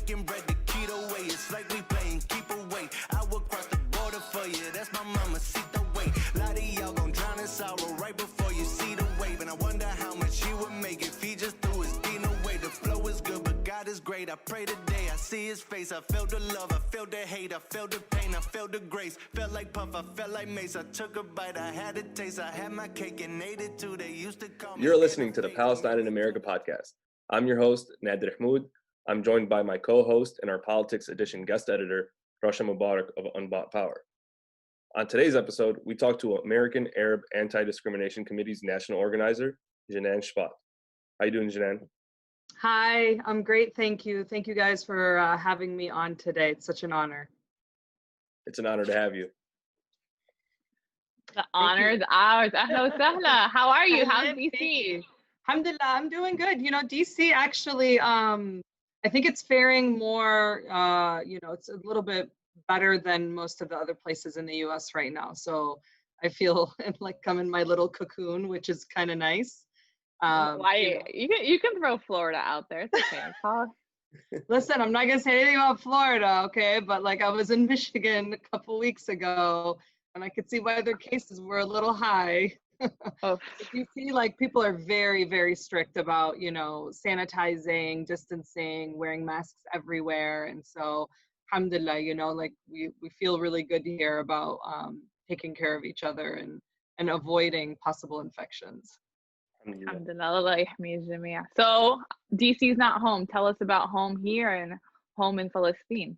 breaking bread the keto way. It's like we playing keep away. I will cross the border for you. That's my mama, see the way. A lot of y'all gon' drown in sorrow right before you see the wave. And I wonder how much he would make if he just threw his bean away. The flow is good, but God is great. I pray today I see his face. I felt the love, I felt the hate, I felt the pain, I felt the grace. Felt like Puff, I felt like Mace. I took a bite, I had a taste. I had my cake and ate it too. They used to call me. You're listening to the Palestine in America podcast. I'm your host, Nader Hmoud. I'm joined by my co-host and our Politics Edition guest editor, Rasha Mubarak of Unbought Power. On today's episode, we talk to American Arab Anti-Discrimination Committee's national organizer, Jinan Shbat. How you doing, Jinan? Hi, I'm great, thank you. Thank you guys for having me on today. It's such an honor. It's an honor to have you. The honor is ours. Ahla wa sahla. How are you? How's DC? You. Alhamdulillah, I'm doing good. You know, DC actually, I think it's faring more, it's a little bit better than most of the other places in the US right now. So I feel like I'm in my little cocoon, which is kind of nice. Why you can throw Florida out there. It's okay. Listen, I'm not gonna say anything about Florida, okay? But like I was in Michigan a couple weeks ago, and I could see why their cases were a little high. Oh. If you see, like people are very, very strict about, sanitizing, distancing, wearing masks everywhere, and so, alhamdulillah, like we feel really good here about taking care of each other and avoiding possible infections. So DC's not home. Tell us about home here and home in Palestine.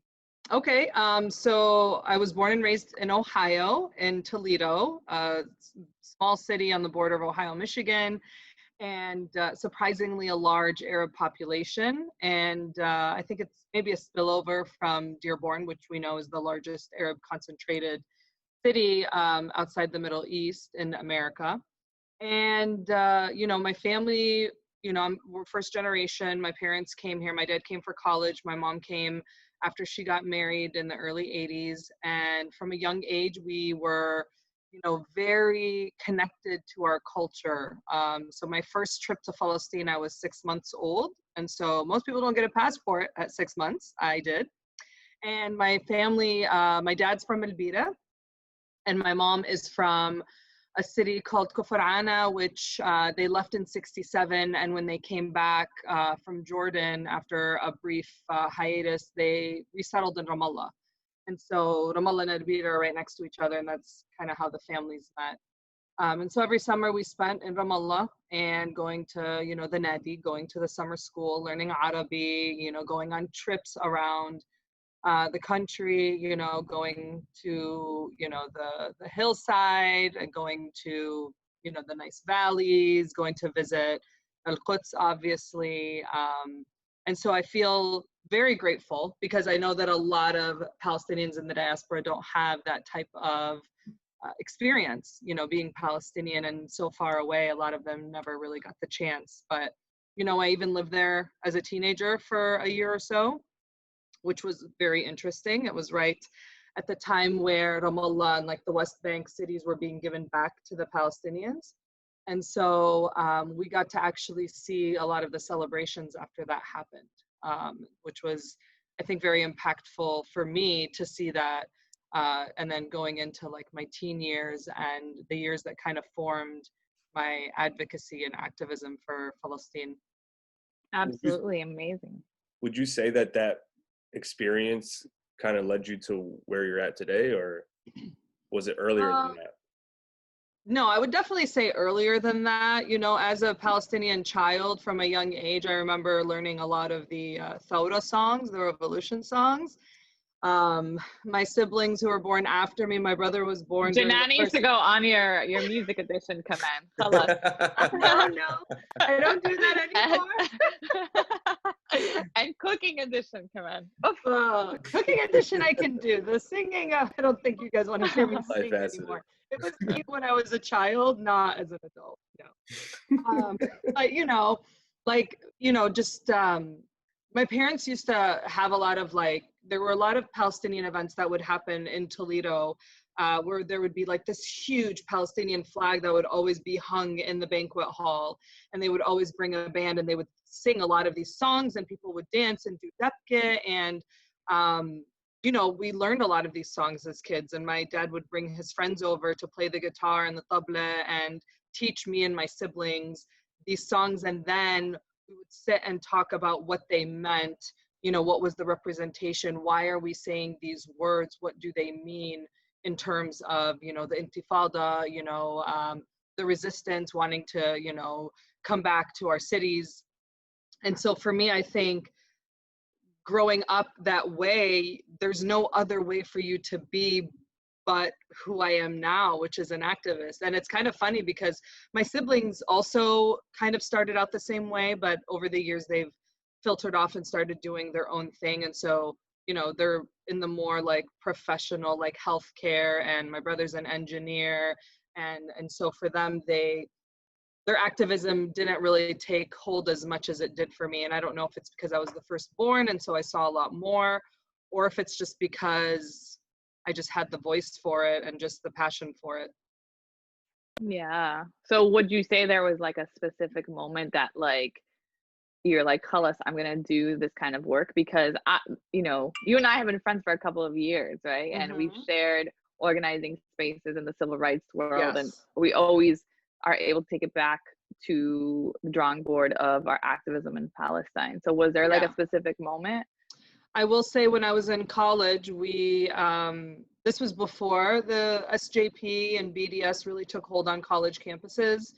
Okay, so I was born and raised in Ohio, in Toledo, a small city on the border of Ohio, Michigan, and surprisingly a large Arab population. And I think it's maybe a spillover from Dearborn, which we know is the largest Arab concentrated city outside the Middle East in America. And, my family, we're first generation. My parents came here. My dad came for college. My mom came after she got married in the early 80s. And from a young age, we were, very connected to our culture. So my first trip to Palestine, I was 6 months old. And so most people don't get a passport at 6 months. I did. And my family, my dad's from Elbira, and my mom is from a city called Kufrana, which they left in '67. And when they came back from Jordan after a brief hiatus, they resettled in Ramallah. And so Ramallah and Elbira are right next to each other, and that's kind of how the families met. And so every summer we spent in Ramallah and going to, the Nadi, going to the summer school, learning Arabi, going on trips around the country, going to, the hillside, and going to, the nice valleys, going to visit Al-Quds, obviously. And so I feel very grateful because I know that a lot of Palestinians in the diaspora don't have that type of experience, being Palestinian and so far away. A lot of them never really got the chance. But, I even lived there as a teenager for a year or so, which was very interesting. It was right at the time where Ramallah and like the West Bank cities were being given back to the Palestinians. And so we got to actually see a lot of the celebrations after that happened, which was, I think, very impactful for me to see that. And then going into like my teen years and the years that kind of formed my advocacy and activism for Palestine. Absolutely amazing. Would you say that experience kind of led you to where you're at today, or was it earlier than that? No, I would definitely say earlier than that. As a Palestinian child from a young age, I remember learning a lot of the Thawra songs, the revolution songs. My siblings who were born after me, my brother was born. Jinan needs to go on your music edition command. Tell us. No, I don't do that anymore. And cooking edition command. Cooking edition I can do. The singing, I don't think you guys want to hear me sing anymore. It was me when I was a child, not as an adult. No. But just my parents used to have a lot of there were a lot of Palestinian events that would happen in Toledo where there would be like this huge Palestinian flag that would always be hung in the banquet hall. And they would always bring a band and they would sing a lot of these songs and people would dance and do debke. And, you know, we learned a lot of these songs as kids, and my dad would bring his friends over to play the guitar and the tabla and teach me and my siblings these songs. And then we would sit and talk about what they meant. You know, what was the representation? Why are we saying these words? What do they mean in terms of, you know, the intifada, you know, the resistance, wanting to, you know, come back to our cities. And so for me, I think growing up that way, there's no other way for you to be but who I am now, which is an activist. And it's kind of funny because my siblings also kind of started out the same way, but over the years they've filtered off and started doing their own thing. And so, you know, they're in the more like professional, like healthcare, and my brother's an engineer. And so for them, their activism didn't really take hold as much as it did for me. And I don't know if it's because I was the firstborn and so I saw a lot more, or if it's just because I just had the voice for it and just the passion for it. Yeah. So would you say there was like a specific moment that like you're like, Khalas, I'm gonna do this kind of work? Because you know, you and I have been friends for a couple of years, right? And we've shared organizing spaces in the civil rights world, and we always are able to take it back to the drawing board of our activism in Palestine. So was there like a specific moment? I will say when I was in college, we, this was before the SJP and BDS really took hold on college campuses.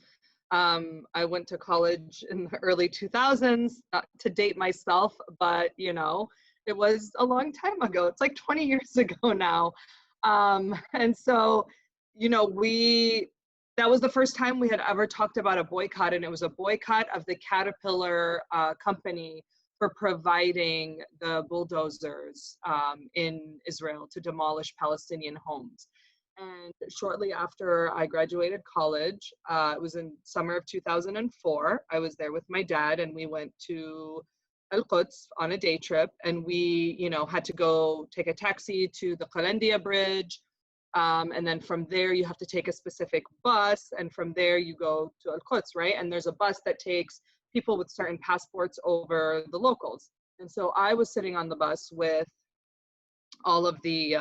I went to college in the early 2000s, not to date myself, but you know, it was a long time ago. It's like 20 years ago now. And so, you know, that was the first time we had ever talked about a boycott, and it was a boycott of the Caterpillar company for providing the bulldozers in Israel to demolish Palestinian homes. And shortly after I graduated college, it was in summer of 2004, I was there with my dad, and we went to Al-Quds on a day trip, and we, you know, had to go take a taxi to the Qalandia Bridge. And then from there, you have to take a specific bus, and from there you go to Al-Quds, right? And there's a bus that takes people with certain passports over the locals. And so I was sitting on the bus with all of the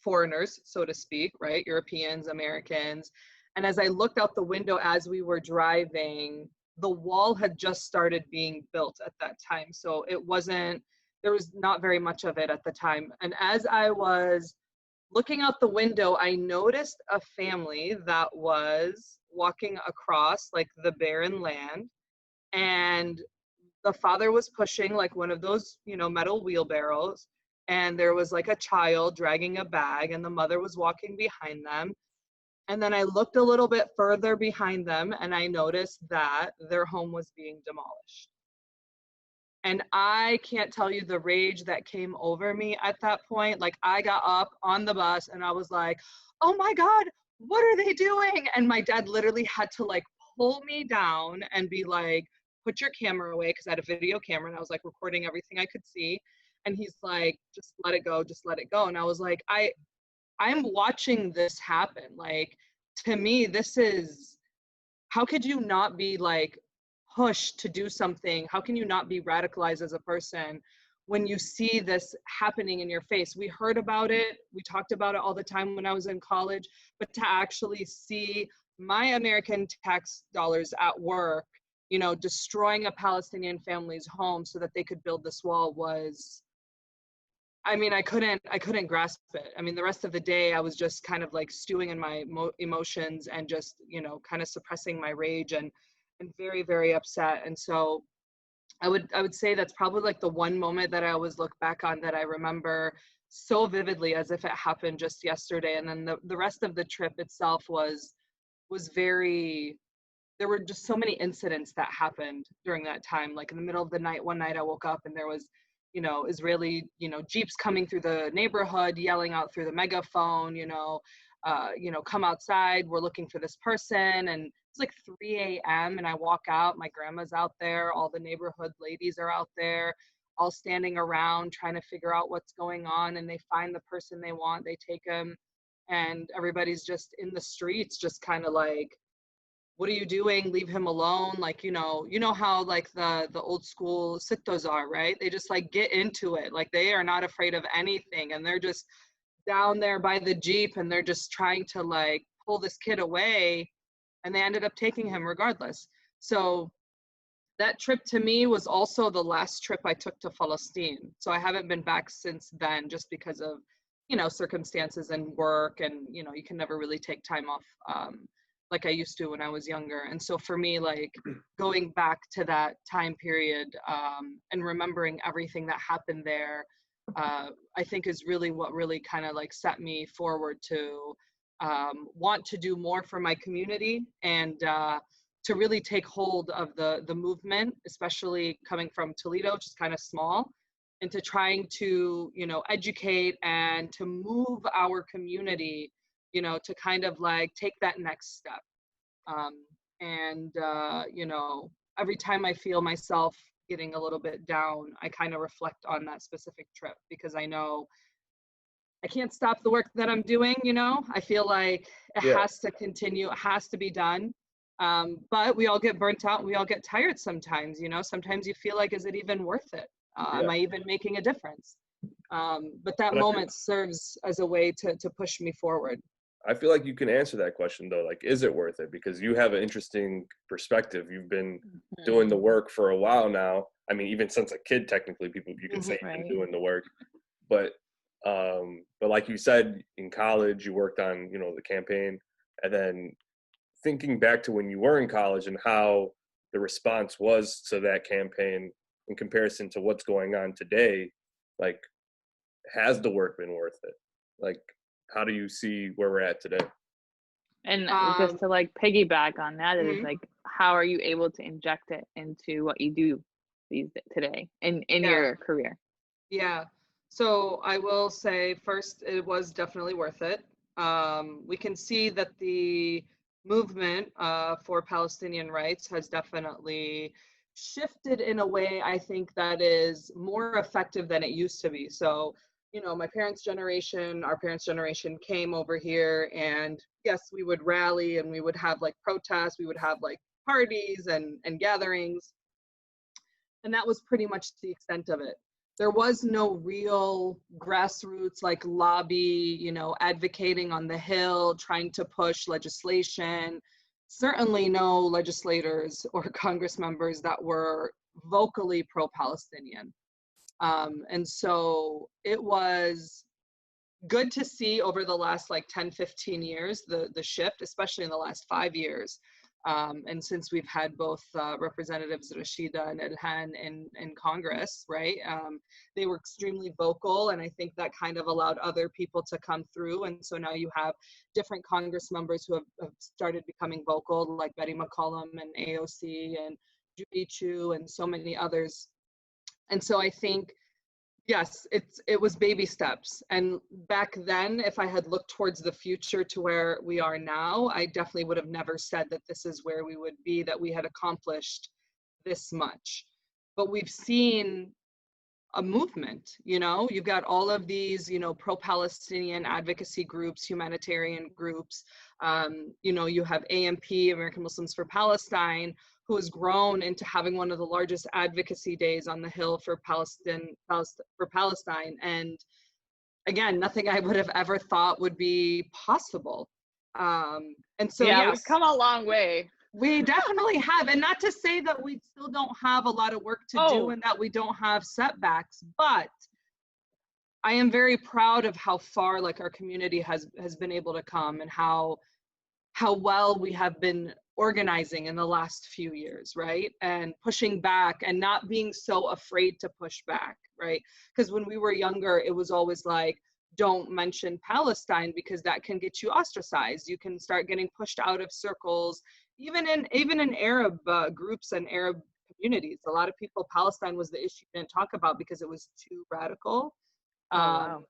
foreigners, so to speak, right? Europeans, Americans. And as I looked out the window as we were driving, the wall had just started being built at that time. So there was not very much of it at the time. And as I was looking out the window, I noticed a family that was walking across like the barren land, and the father was pushing like one of those, you know, metal wheelbarrows, and there was like a child dragging a bag, and the mother was walking behind them. And then I looked a little bit further behind them, and I noticed that their home was being demolished. And I can't tell you the rage that came over me at that point. Like, I got up on the bus and I was like, oh my God, what are they doing? And my dad literally had to like pull me down and be like, put your camera away, because I had a video camera and I was like recording everything I could see. And he's like, just let it go, just let it go. And I was like, I'm watching this happen. Like, to me, this is, how could you not be like pushed to do something? How can you not be radicalized as a person when you see this happening in your face? We heard about it, we talked about it all the time when I was in college, but to actually see my American tax dollars at work, you know, destroying a Palestinian family's home so that they could build this wall was, I mean, I couldn't grasp it. I mean, the rest of the day I was just kind of like stewing in my emotions and just, you know, kind of suppressing my rage and very, very upset. And so I would say that's probably like the one moment that I always look back on that I remember so vividly as if it happened just yesterday. And then the rest of the trip itself was very, there were just so many incidents that happened during that time. Like in the middle of the night, one night I woke up and there was, you know, Israeli, you know, Jeeps coming through the neighborhood, yelling out through the megaphone, you know, come outside, we're looking for this person. And it's like 3 a.m. and I walk out, my grandma's out there, all the neighborhood ladies are out there, all standing around trying to figure out what's going on. And they find the person they want, they take them and everybody's just in the streets, just kind of like, what are you doing? Leave him alone. Like, you know how like the old school sittos are, right? They just like get into it. Like they are not afraid of anything, and they're just down there by the Jeep, and they're just trying to like pull this kid away, and they ended up taking him regardless. So that trip to me was also the last trip I took to Palestine. So I haven't been back since then, just because of, circumstances and work, and, you can never really take time off like I used to when I was younger. And so for me, like going back to that time period and remembering everything that happened there, I think is really what really kind of like set me forward to want to do more for my community, and to really take hold of the movement, especially coming from Toledo, which is kind of small, into trying to, educate and to move our community, to kind of like take that next step. Every time I feel myself getting a little bit down, I kind of reflect on that specific trip, because I know I can't stop the work that I'm doing, I feel like it has to continue, it has to be done. But we all get burnt out, we all get tired sometimes, sometimes you feel like, is it even worth it? Am I even making a difference? But that moment serves as a way to push me forward. I feel like you can answer that question though, like, is it worth it? Because you have an interesting perspective. You've been doing the work for a while now. I mean, even since a kid, technically, you can say you've been doing the work. But like you said, in college, you worked on, the campaign, and then thinking back to when you were in college and how the response was to that campaign in comparison to what's going on today, like, has the work been worth it? Like, how do you see where we're at today? And just to like piggyback on that, it is like, how are you able to inject it into what you do today in your career? Yeah. So I will say first, it was definitely worth it. We can see that the movement for Palestinian rights has definitely shifted in a way, I think, that is more effective than it used to be. So, my parents' generation, our parents' generation came over here, and yes, we would rally and we would have like protests, we would have like parties and gatherings. And that was pretty much the extent of it. There was no real grassroots like lobby, advocating on the Hill, trying to push legislation. Certainly no legislators or Congress members that were vocally pro-Palestinian. And so it was good to see over the last like 10, 15 years, the shift, especially in the last 5 years. And since we've had both Representatives Rashida and Ilhan in Congress, right? They were extremely vocal, and I think that kind of allowed other people to come through. And so now you have different Congress members who have started becoming vocal, like Betty McCollum and AOC and Judy Chu and so many others. And so I think, yes, it was baby steps. And back then, if I had looked towards the future to where we are now, I definitely would have never said that this is where we would be, that we had accomplished this much. But we've seen a movement, you've got all of these, pro-Palestinian advocacy groups, humanitarian groups. You have AMP, American Muslims for Palestine, who has grown into having one of the largest advocacy days on the Hill for Palestine. And again, nothing I would have ever thought would be possible. And so, yes, we've come a long way. We definitely have. And not to say that we still don't have a lot of work to do and that we don't have setbacks, but I am very proud of how far like our community has been able to come, and how well we have been organizing in the last few years, right? And pushing back and not being so afraid to push back, right? Because when we were younger, it was always like, don't mention Palestine because that can get you ostracized. You can start getting pushed out of circles, even in Arab groups and Arab communities. A lot of people, Palestine was the issue you didn't talk about because it was too radical. Wow.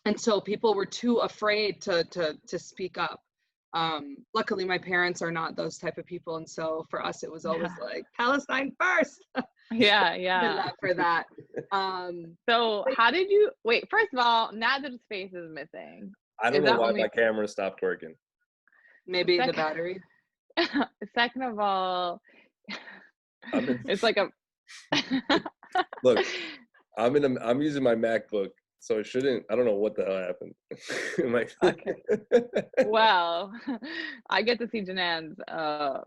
And so people were too afraid to speak up. Luckily, my parents are not those type of people, and so for us, it was always like Palestine first. Yeah. For that. So how did you wait? First of all, Nadir's face is missing. I don't Is know that why only my camera stopped working. Maybe the second? battery. Second of all, I'm in, it's like a look, I'm using my MacBook, so it shouldn't. I don't know what the hell happened. Okay. Well, I get to see Jinan's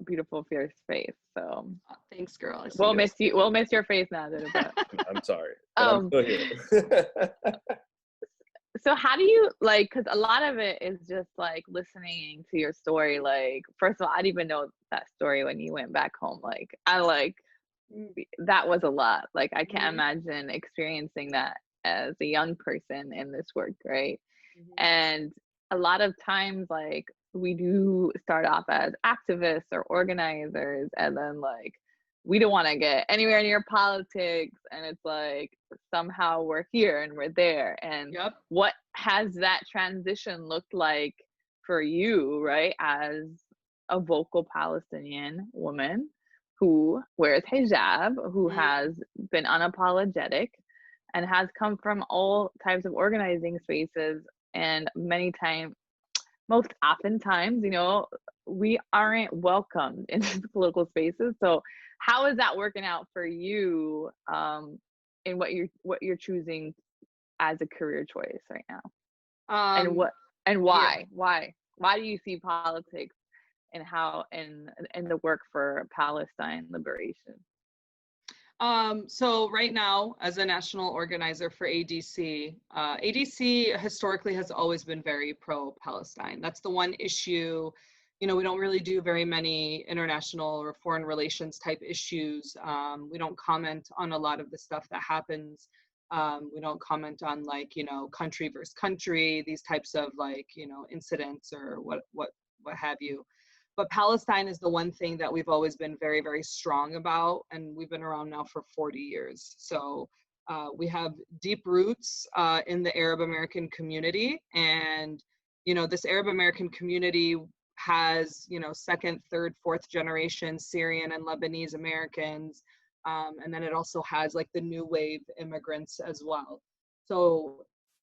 beautiful, fierce face. So Oh, thanks, girl. I see we'll you. miss you. We'll miss your face now, but I'm sorry, but I'm still here. so how do you like, because a lot of it is just like listening to your story. Like, first of all, I didn't even know that story when you went back home. Like, that was a lot. Like, I can't imagine experiencing that as a young person in this work, right? And a lot of times, like, we do start off as activists or organizers, and then like we don't want to get anywhere near politics, and it's like somehow we're here and we're there. And Yep. what has that transition looked like for you, right, as a vocal Palestinian woman who wears hijab, who has been unapologetic and has come from all types of organizing spaces, and most oftentimes, we aren't welcomed into political spaces. So how is that working out for you in what you're choosing as a career choice right now? And why? Yeah. Why do you see politics and how in the work for Palestine liberation? So right now, as a national organizer for ADC, ADC historically has always been very pro-Palestine. That's the one issue, we don't really do very many international or foreign relations type issues. We don't comment on a lot of the stuff that happens. We don't comment on country versus country, these types of incidents or what have you. But Palestine is the one thing that we've always been very, very strong about, and we've been around now for 40 years. So we have deep roots in the Arab American community, and this Arab American community has second, third, fourth generation Syrian and Lebanese Americans, and then it also has like the new wave immigrants as well. So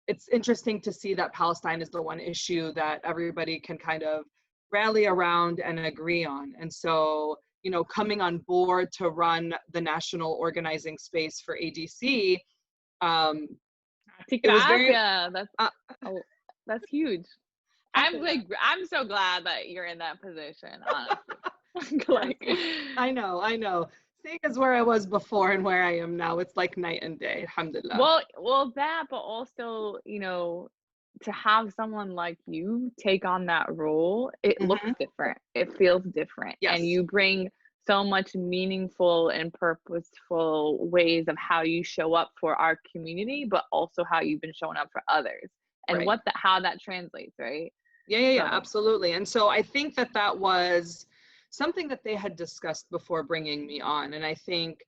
it's interesting to see that Palestine is the one issue that everybody can kind of rally around and agree on. And so, coming on board to run the national organizing space for ADC, it was very, that's huge. I'm so glad that you're in that position, honestly. I know. Seeing as where I was before and where I am now, it's like night and day, alhamdulillah. Well, that, but also, to have someone like you take on that role, it looks different. It feels different. Yes. And you bring so much meaningful and purposeful ways of how you show up for our community, but also how you've been showing up for others, and right. how that translates, right? Yeah, absolutely. And so I think that was something that they had discussed before bringing me on. And I think,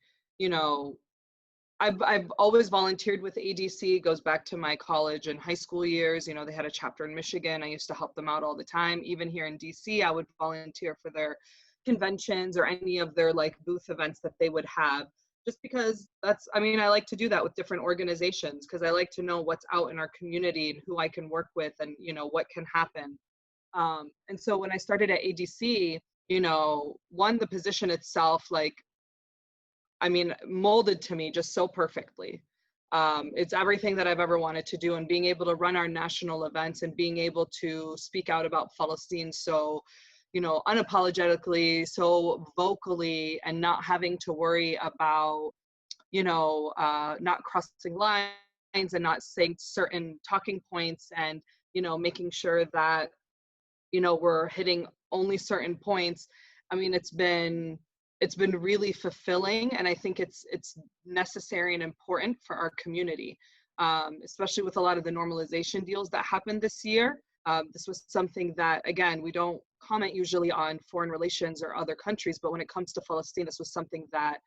I've always volunteered with ADC. It goes back to my college and high school years. They had a chapter in Michigan. I used to help them out all the time. Even here in DC, I would volunteer for their conventions or any of their booth events that they would have, just because I like to do that with different organizations, because I like to know what's out in our community and who I can work with and, what can happen. And so when I started at ADC, the position itself, molded to me just so perfectly. It's everything that I've ever wanted to do, and being able to run our national events and being able to speak out about Palestine so, unapologetically, so vocally, and not having to worry about, not crossing lines and not saying certain talking points, and, making sure that, we're hitting only certain points. It's been really fulfilling, and I think it's necessary and important for our community, especially with a lot of the normalization deals that happened this year. This was something that, again, we don't comment usually on foreign relations or other countries, but when it comes to Palestine, this was something that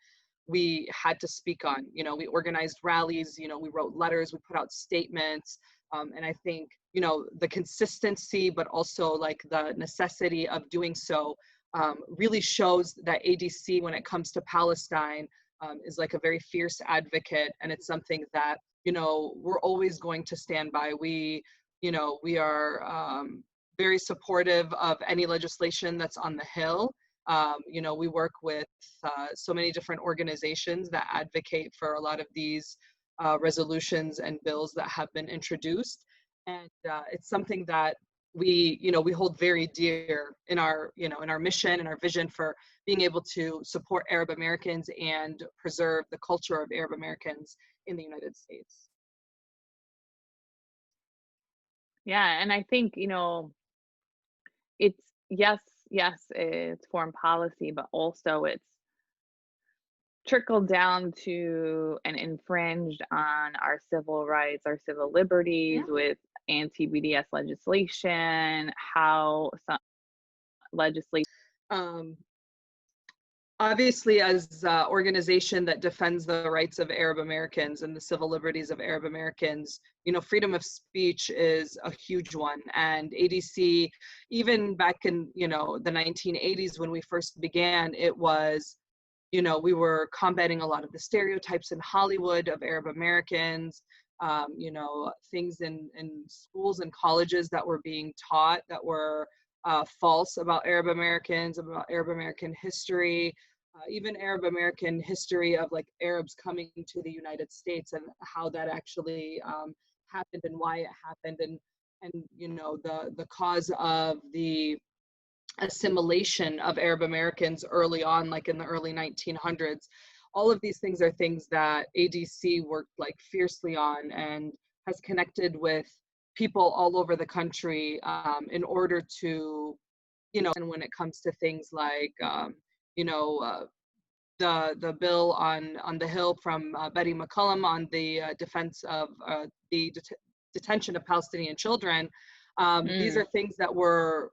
we had to speak on. We organized rallies, we wrote letters, we put out statements, and I think, the consistency, but also the necessity of doing so really shows that ADC, when it comes to Palestine, is a very fierce advocate, and it's something that, we're always going to stand by. We, we are very supportive of any legislation that's on the Hill. We work with so many different organizations that advocate for a lot of these resolutions and bills that have been introduced. And it's something that we hold very dear in our mission and our vision for being able to support Arab Americans and preserve the culture of Arab Americans in the United States. Yeah, and I think, it's yes, it's foreign policy, but also it's trickled down to and infringed on our civil rights, our civil liberties with anti-BDS legislation, how some legislation. Obviously, as an organization that defends the rights of Arab Americans and the civil liberties of Arab Americans, freedom of speech is a huge one. And ADC, even back in, the 1980s when we first began, it was, we were combating a lot of the stereotypes in Hollywood of Arab Americans, things in schools and colleges that were being taught that were false about Arab Americans, about Arab American history, even Arab American history of like Arabs coming to the United States and how that actually happened and why it happened, and the cause of the assimilation of Arab Americans early on, like in the early 1900s. All of these things are things that ADC worked like fiercely on and has connected with people all over the country in order to, and when it comes to things like, the bill on the Hill from Betty McCollum on the defense of the detention of Palestinian children, these are things that we're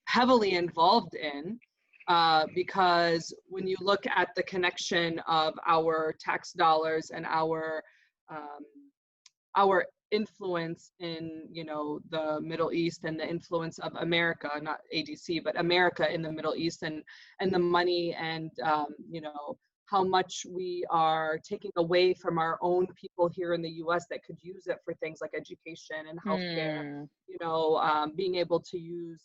heavily involved in because when you look at the connection of our tax dollars and our influence in the Middle East and the influence of America, not ADC, but America in the Middle East, and the money and how much we are taking away from our own people here in the US that could use it for things like education and healthcare, being able to use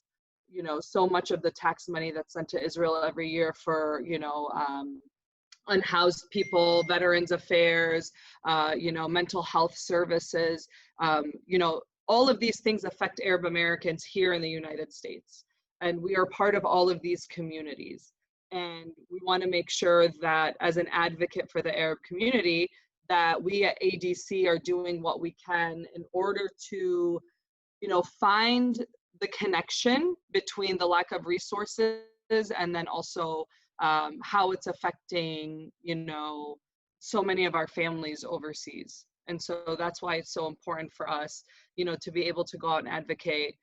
so much of the tax money that's sent to Israel every year for unhoused people, veterans affairs, mental health services, all of these things affect Arab Americans here in the United States. And we are part of all of these communities. And we want to make sure that as an advocate for the Arab community, that we at ADC are doing what we can in order to, find the connection between the lack of resources and then also how it's affecting, so many of our families overseas. And so that's why it's so important for us, to be able to go out and advocate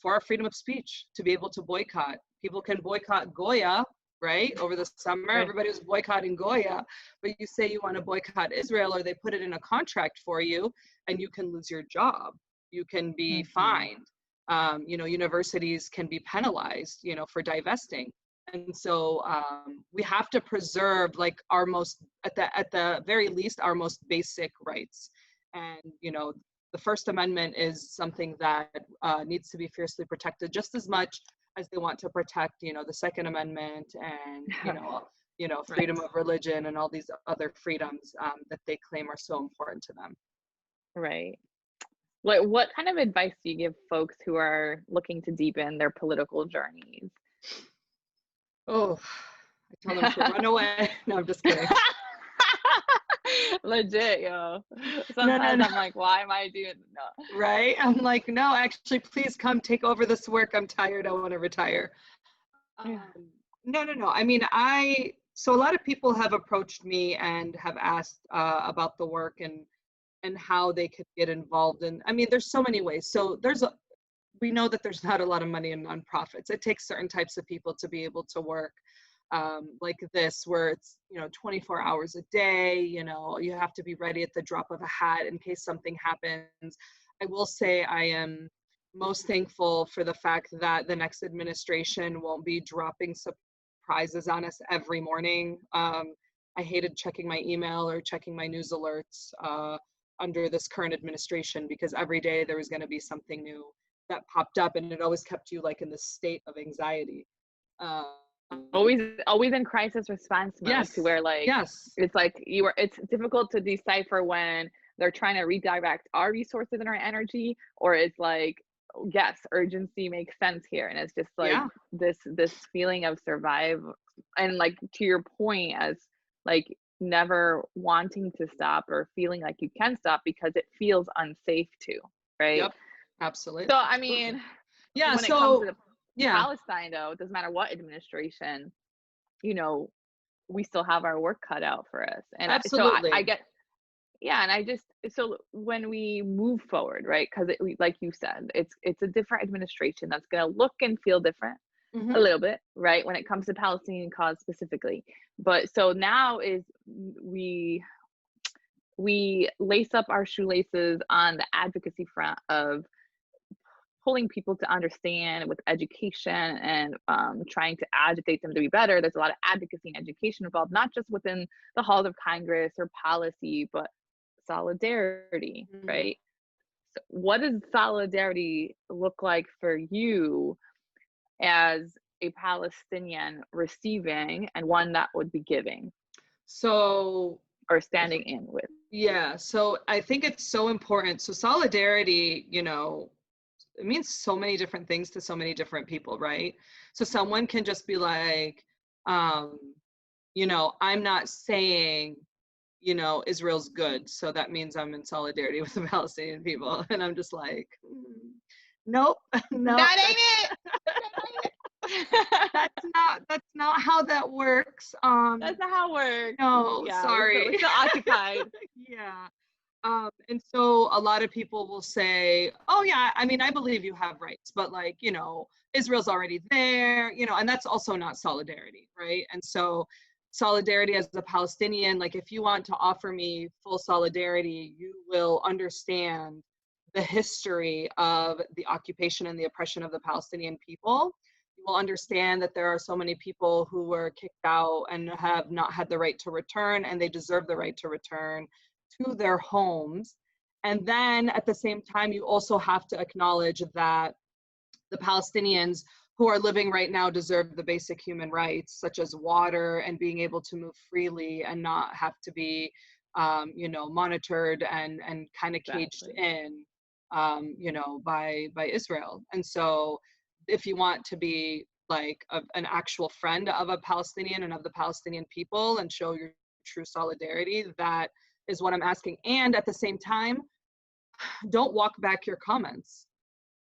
for our freedom of speech, to be able to boycott. People can boycott Goya, right? Over the summer, Right. Everybody was boycotting Goya, but you say you want to boycott Israel, or they put it in a contract for you and you can lose your job. You can be fined. Universities can be penalized, for divesting. And so we have to preserve like our most, at the very least, our most basic rights. And, the First Amendment is something that needs to be fiercely protected just as much as they want to protect, the Second Amendment and, freedom of religion and all these other freedoms that they claim are so important to them. Right. What kind of advice do you give folks who are looking to deepen their political journeys? Oh, I tell them to run away. No, I'm just kidding. Legit, yo. Sometimes No. I'm like, why am I doing no? Right? I'm like, no, actually, please come take over this work. I'm tired. I want to retire. No. I mean, so a lot of people have approached me and have asked about the work and how they could get involved. And I mean, there's so many ways. So we know that there's not a lot of money in nonprofits. It takes certain types of people to be able to work like this, where it's, 24 hours a day, you have to be ready at the drop of a hat in case something happens. I will say I am most thankful for the fact that the next administration won't be dropping surprises on us every morning. I hated checking my email or checking my news alerts under this current administration, because every day there was going to be something new that popped up, and it always kept you like in this state of anxiety. Always in crisis response mode. Yes. To where like it's like it's difficult to decipher when they're trying to redirect our resources and our energy, or it's like, yes, urgency makes sense here, and it's just like this feeling of survive, and like to your point, as like never wanting to stop or feeling like you can stop because it feels unsafe to, right? Yep, absolutely. So I mean, yeah, when it comes to Palestine, though, it doesn't matter what administration, you know, we still have our work cut out for us. And absolutely. So I get, and I just, so when we move forward, right, because like you said, it's a different administration that's going to look and feel different a little bit, right, when it comes to Palestinian cause specifically. But so now is we lace up our shoelaces on the advocacy front of pulling people to understand with education and trying to agitate them to be better. There's a lot of advocacy and education involved, not just within the halls of Congress or policy, but solidarity, right? So what does solidarity look like for you as a Palestinian receiving and one that would be giving? So, or standing in with? Yeah, so I think it's so important. So solidarity, you know, it means so many different things to so many different people, right? So someone can just be like, you know, I'm not saying, you know, Israel's good, so that means I'm in solidarity with the Palestinian people. And I'm just like, nope, no. That ain't it. That's not how that works. That's not how it works. No, sorry. We're still occupied. Yeah. And so a lot of people will say, oh yeah, I mean, I believe you have rights, but like, you know, Israel's already there, you know, and that's also not solidarity, right? And so solidarity as a Palestinian, like if you want to offer me full solidarity, you will understand the history of the occupation and the oppression of the Palestinian people. You will understand that there are so many people who were kicked out and have not had the right to return, and they deserve the right to return to their homes. And then at the same time, you also have to acknowledge that the Palestinians who are living right now deserve the basic human rights, such as water and being able to move freely and not have to be, you know, monitored and kind of caged in, you know, by Israel. And so if you want to be like an actual friend of a Palestinian and of the Palestinian people and show your true solidarity, that is what I'm asking. And at the same time, don't walk back your comments.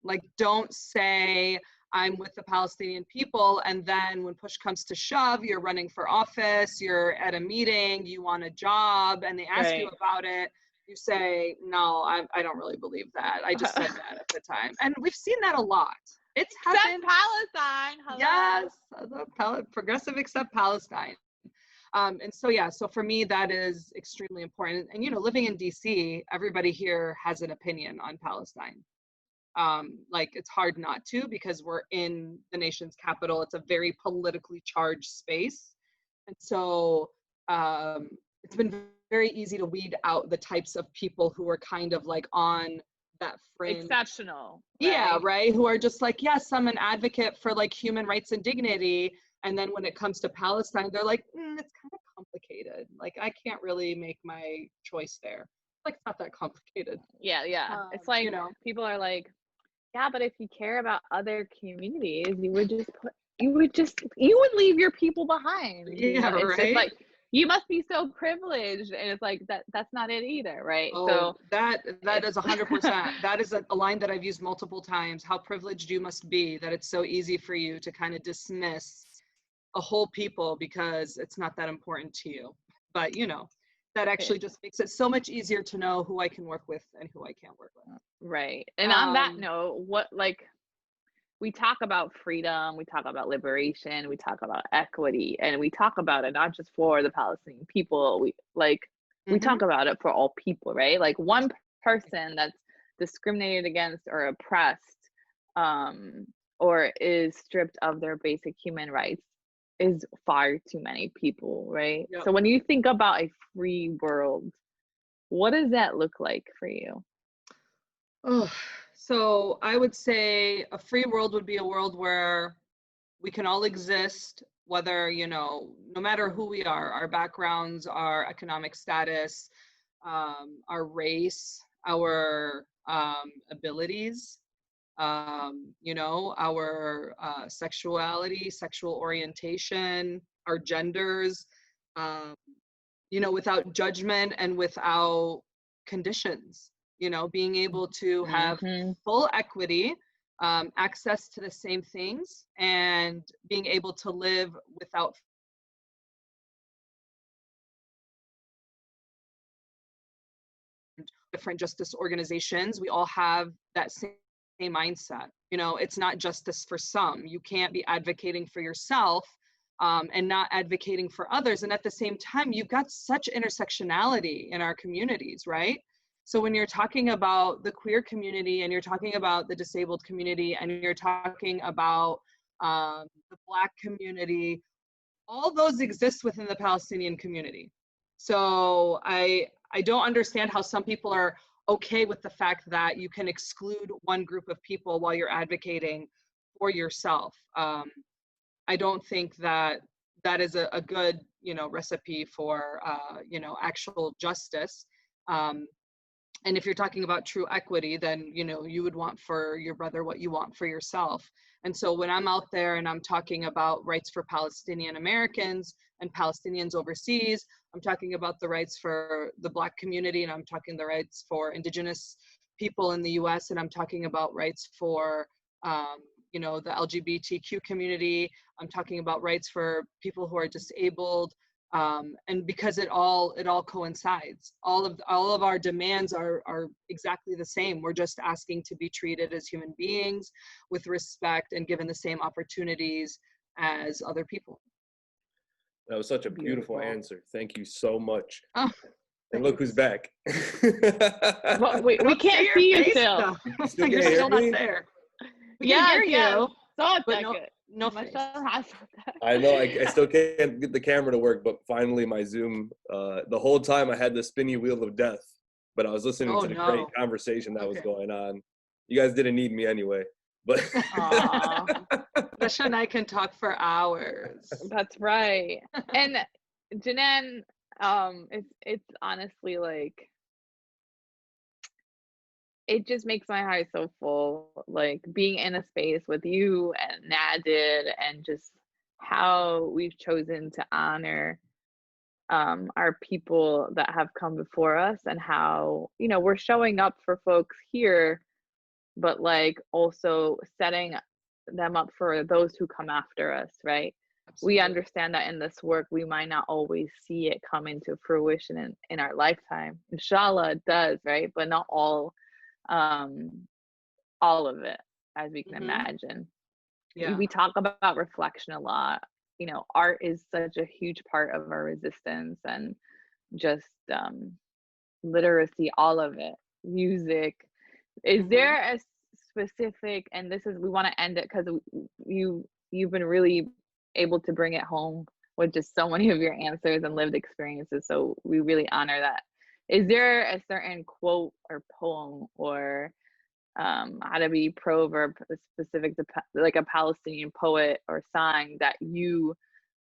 Like, don't say I'm with the Palestinian people, and then when push comes to shove, you're running for office, you're at a meeting, you want a job, and they ask you about it, you say, no, I don't really believe that. I just said that at the time. And we've seen that a lot. It's happened. Except Palestine. Hello. Yes, progressive except Palestine. And so, yeah, so for me, that is extremely important. And, you know, living in DC, everybody here has an opinion on Palestine. Like, it's hard not to, because we're in the nation's capital. It's a very politically charged space. And so it's been very easy to weed out the types of people who are kind of like on that fringe. Exceptional. Right? Yeah, right. Who are just like, yes, I'm an advocate for like human rights and dignity. And then when it comes to Palestine, they're like, it's kind of complicated. Like, I can't really make my choice there. Like, it's not that complicated. Yeah. It's like, you know, people are like, yeah, but if you care about other communities, you would leave your people behind. Yeah, it's right. Just like, you must be so privileged, and it's like that's not it either, right? Oh, so that is 100%. That is a line that I've used multiple times. How privileged you must be that it's so easy for you to kind of dismiss a whole people because it's not that important to you. But you know, that actually just makes it so much easier to know who I can work with and who I can't work with. Right. And on that note, what, like, we talk about freedom, we talk about liberation, we talk about equity, and we talk about it not just for the Palestinian people. We talk about it for all people, right? Like, one person that's discriminated against or oppressed, or is stripped of their basic human rights is far too many people, right? Yep. So when you think about a free world, What does that look like for you? Oh, so I would say a free world would be a world where we can all exist, whether, no matter who we are, our backgrounds, our economic status, our race, our abilities, our sexuality, sexual orientation, our genders, um, without judgment and without conditions, being able to have Mm-hmm. full equity, access to the same things, and being able to live without different justice organizations. We all have that same mindset. It's not justice for some. You can't be advocating for yourself and not advocating for others. And at the same time, you've got such intersectionality in our communities, right? So when you're talking about the queer community and you're talking about the disabled community and you're talking about the Black community, all those exist within the Palestinian community. So I don't understand how some people are okay with the fact that you can exclude one group of people while you're advocating for yourself. I don't think that that is a good, recipe for, actual justice. And if you're talking about true equity, then, you would want for your brother what you want for yourself. And so when I'm out there and I'm talking about rights for Palestinian Americans and Palestinians overseas, I'm talking about the rights for the Black community, and I'm talking the rights for Indigenous people in the US, and I'm talking about rights for, the LGBTQ community. I'm talking about rights for people who are disabled. And because it all coincides, all of our demands are exactly the same. We're just asking to be treated as human beings with respect and given the same opportunities as other people. That was such a beautiful answer. Thank you so much. Oh, and look who's back. Well, we can't see you still. You're still not there. We can hear you, but no face. I know, I still can't get the camera to work, but finally my Zoom, the whole time I had the spinny wheel of death, but I was listening to the great conversation that was going on. You guys didn't need me anyway, but Nasha and I can talk for hours. That's right. And Jinan, it's honestly like, it just makes my heart so full, like being in a space with you and Nadid, and just how we've chosen to honor our people that have come before us, and how, we're showing up for folks here, but like also setting them up for those who come after us, right? Absolutely. We understand that in this work, we might not always see it come into fruition in our lifetime. Inshallah, it does, right? But not all of it, as we can imagine. Yeah. We talk about reflection a lot. Art is such a huge part of our resistance, and just literacy, all of it, music. Is there a specific, and this is, we want to end it because you've been really able to bring it home with just so many of your answers and lived experiences, so we really honor that. Is there a certain quote or poem or Arabic proverb specific to like a Palestinian poet or song that you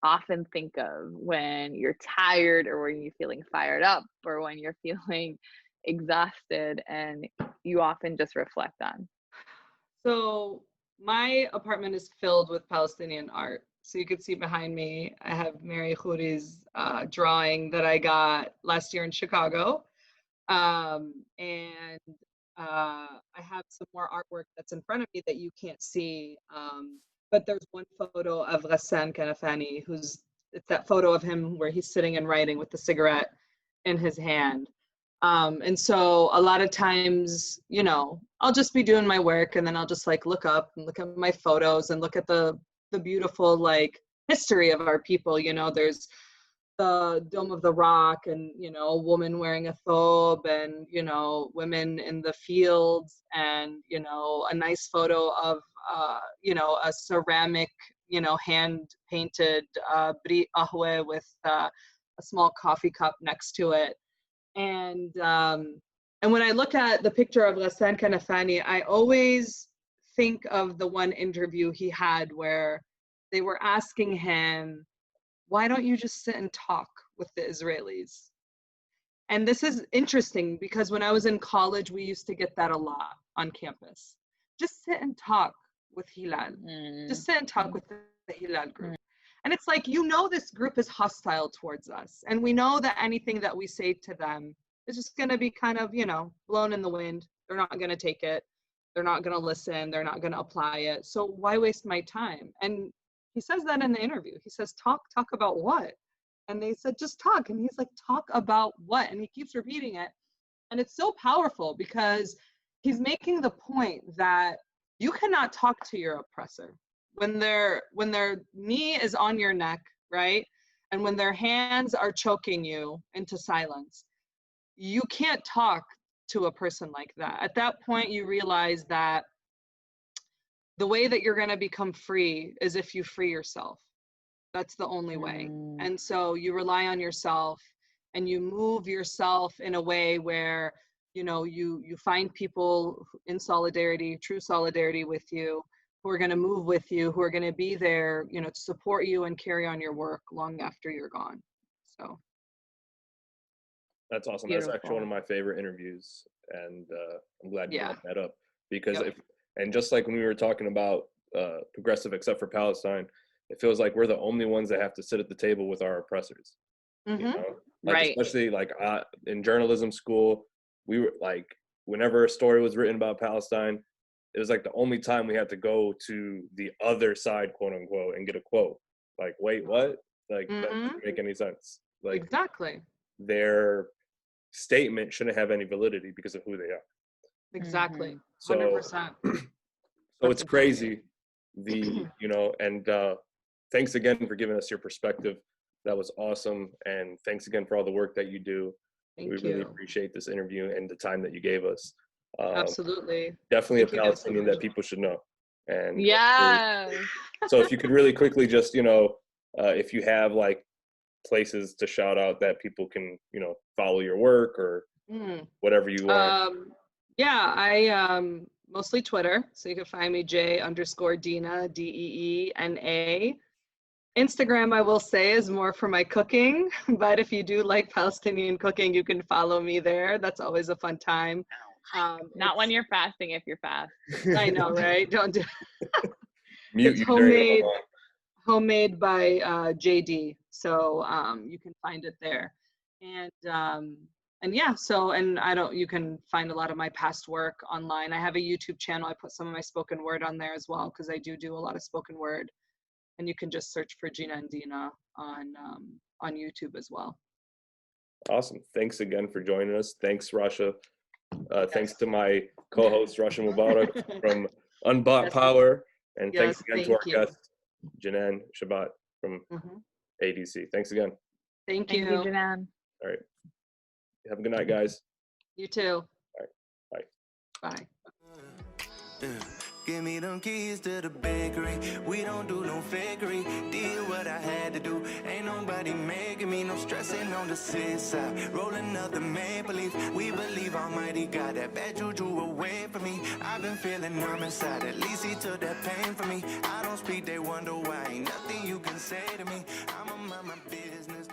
often think of when you're tired, or when you're feeling fired up, or when you're feeling exhausted, and you often just reflect on? So my apartment is filled with Palestinian art. So you can see behind me, I have Mary Khouri's drawing that I got last year in Chicago. And I have some more artwork that's in front of me that you can't see. But there's one photo of Ghassan Kanafani, it's that photo of him where he's sitting and writing with the cigarette in his hand. And so a lot of times, I'll just be doing my work, and then I'll just like look up and look at my photos and look at the beautiful like history of our people. There's the Dome of the Rock, and a woman wearing a thobe, and women in the fields, and a nice photo of a ceramic hand painted bri ahwe with a small coffee cup next to it. And when I look at the picture of Ghassan Kanafani, I always think of the one interview he had where they were asking him, why don't you just sit and talk with the Israelis? And this is interesting because when I was in college, we used to get that a lot on campus. Just sit and talk with Hilal. Just sit and talk with the Hilal group. And it's like, you know, this group is hostile towards us. And we know that anything that we say to them is just going to be kind of, you know, blown in the wind. They're not going to take it. They're not going to listen. They're not going to apply it. So why waste my time? And he says that in the interview. He says, talk about what? And they said, just talk. And he's like, talk about what? And he keeps repeating it. And it's so powerful because he's making the point that you cannot talk to your oppressor. When their knee is on your neck, right? And when their hands are choking you into silence, you can't talk to a person like that. At that point, you realize that the way that you're going to become free is if you free yourself. That's the only way. And so you rely on yourself and you move yourself in a way where, you know, you find people in solidarity, true solidarity with you, who are going to move with you, who are going to be there, you know, to support you and carry on your work long after you're gone. So that's awesome. Beautiful. That's actually one of my favorite interviews, and I'm glad you brought that up because and just like when we were talking about progressive except for Palestine, it feels like we're the only ones that have to sit at the table with our oppressors. You know? Like, right. Especially like in journalism school, we were like, whenever a story was written about Palestine, it was like the only time we had to go to the other side, quote unquote, and get a quote. Like, wait, what? Like, that doesn't make any sense. Like, exactly. Their statement shouldn't have any validity because of who they are. Exactly. 100%. 100%. So it's crazy, you know, and thanks again for giving us your perspective. That was awesome. And thanks again for all the work that you do. We really appreciate this interview and the time that you gave us. Absolutely. Definitely a Palestinian that people should know. And yeah. So if you could really quickly just, you know, if you have like places to shout out that people can, you know, follow your work or whatever you want. Yeah, I mostly Twitter. So you can find me J_Deena, DEENA. Instagram, I will say, is more for my cooking. But if you do like Palestinian cooking, you can follow me there. That's always a fun time. Not when you're fasting, if you're fast. I know, right? Don't do Mute it's homemade by JD. So you can find it there. And yeah, so, and you can find a lot of my past work online. I have a YouTube channel. I put some of my spoken word on there as well, because I do a lot of spoken word. And you can just search for Jinan and Deena on YouTube as well. Awesome. Thanks again for joining us. Thanks, Rasha. Thanks to my co-host, Rasha Mubarak from Unbought Power. And thanks again to our guest, Jinan Shbat from ADC. Thanks again. Thank you, Jinan. All right. Have a good night, guys. You too. All right. Bye. Bye. Give me them keys to the bakery. We don't do no fakery. Did what I had to do. Ain't nobody making me no stressing on the seaside. Rolling up the maple leaf. We believe Almighty God that bad juju away from me. I've been feeling numb inside. At least he took that pain from me. I don't speak, they wonder why. Ain't nothing you can say to me. I'ma mind my business.